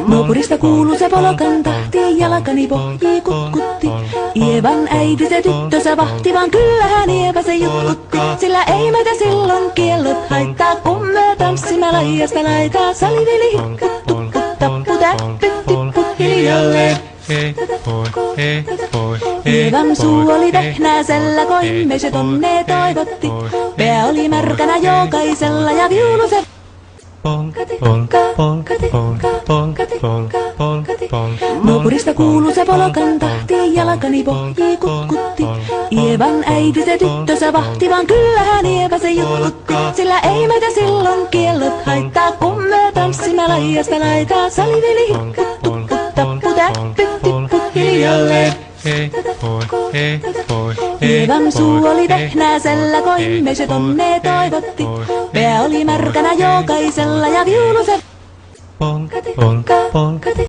Naapurista kuuluu se polkan tahti, jalkani pohjii kutkutti. Ievan äiti se tyttönsä vahti, vaan kyllähän Ieva se jutkutti. Sillä ei meitä silloin kiellot haittaa, kun me tanssimme laidasta laitaa. Saliveli hipput, tupput, tapput, täppyt, tipput hiljalleen. Ievan suu oli vehnäisellä, koimme se tonne toivotti. Pää oli märkänä jokaisella ja viulu se naapurista kuuluu se polkan tahti, jalkani pohjii kutkutti. Ievan äiti se tyttönsä vahti, vaan kyllähän Ieva se jutkutti. Sillä ei meitä silloin kiellot haittaa, kun me tanssimme laidasta laitaa. Saliveli hipput, tupput, tapput, täppyt, tipput hiljalleen. Ievan suu oli vehnäisellä, koimme se tonne toivotti. Pää oli märkänä jokaisella ja viulu se